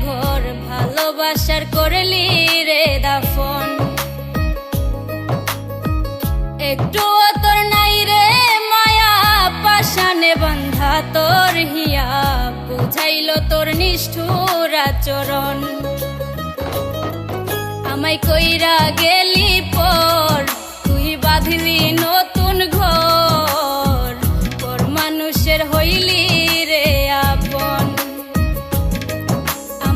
ঘর ভালোবাসার করলি রে দাফন। একটুও তোর নাই রে মায়া পাশানে বান্ধা তোর হিয়া, বুঝাইল তোর নিষ্ঠুর আচরণ। আমায় কইরা গেলি